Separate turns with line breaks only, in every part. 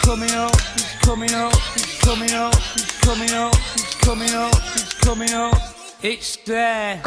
coming up, he's coming up, he's coming up, he's coming up, he's coming up, he's coming up. It's there.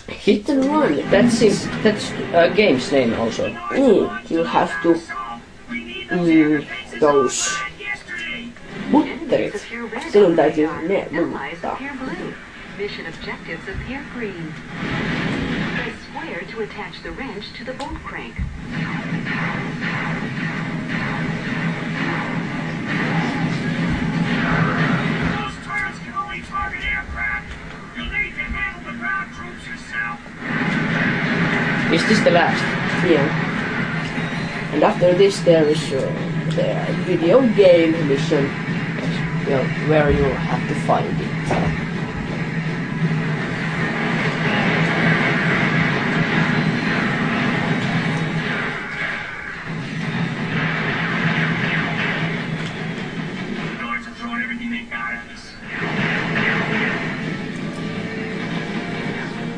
Hit and run. That's a game's name also.
You have to those butterit. Sinun täytyy ne muuttaa.
Mission objectives appear green. Press square to attach the wrench to the bolt crank.
Those turrets can only target aircraft. You'll need to handle the ground troops yourself.
Is this the last?
Yeah. And after this there is the video game mission, where you have to find it.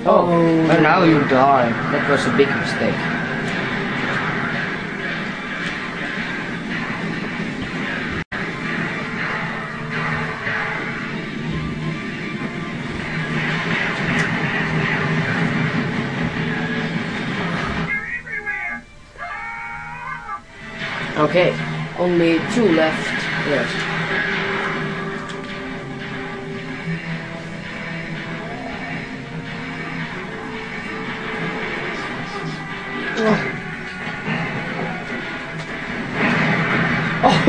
Oh, and now you die. That was a big mistake. Okay,
Only 2 left.
yes.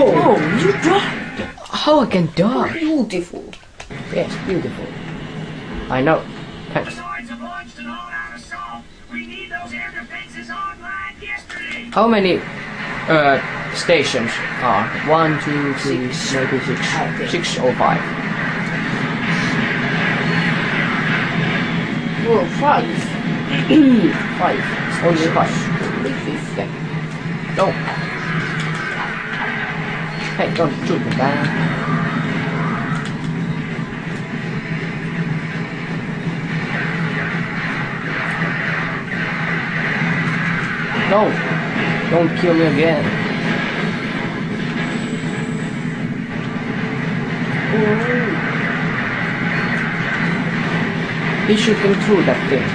Oh, you died!
How I can die?
Beautiful.
Yes, beautiful. I know. Thanks. How many stations are? 1, 2, 3, maybe 6. 6 or 5.
Oh, 5. 5.
Only 5.
Only 5.
No. Hey, don't shoot me, man. No! Don't kill me again. He's shooting through that thing.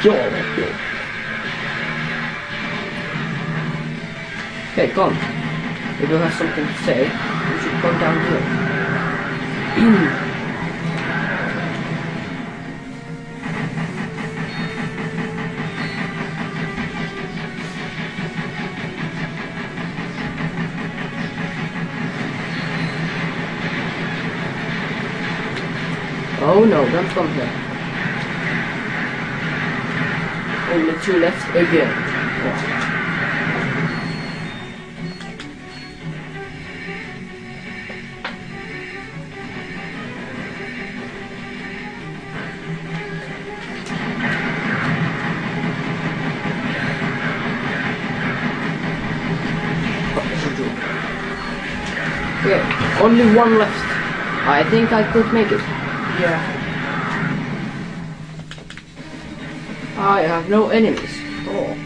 Yo. Hey, come. If you have something to say, you should come down here. Oh no, don't come here.
Only 2 left again.
Okay, only 1 left. I think I could make it.
Yeah. I have no enemies at all.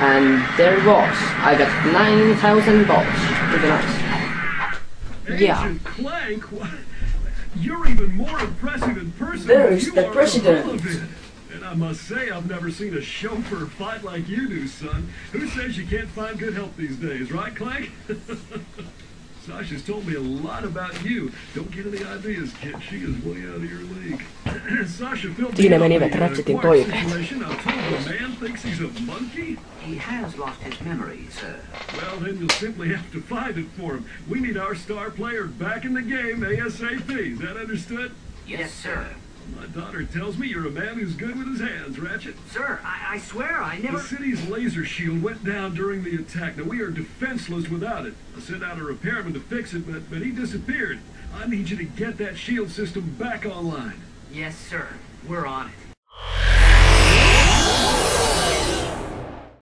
And there it was. I got 9,000 bolts. Pretty nice. Yeah.
Agent Clank? You're even more impressive in person.
There
than
is
you
the
are
president.
in all of it. And I must say, I've never seen a chauffeur fight like you do, son. Who says you can't find good help these days, right, Clank? Sasha's told me a lot about you. Don't get any ideas, kid. She is way out of your league. Sasha filled me
Siinä
in on
menivät
the
Ratchetin
Quark
toiveet.
situation. I'm told the man thinks he's a monkey.
He has lost his memory, sir.
Well, then you'll simply have to find it for him. We need our star player back in the game ASAP. Is that understood?
Yes, sir.
My daughter tells me you're a man who's good with his hands, Ratchet.
Sir, I swear I never...
The city's laser shield went down during the attack. Now, we are defenseless without it. I sent out a repairman to fix it, but he disappeared. I need you to get that shield system back online.
Yes, sir. We're on it.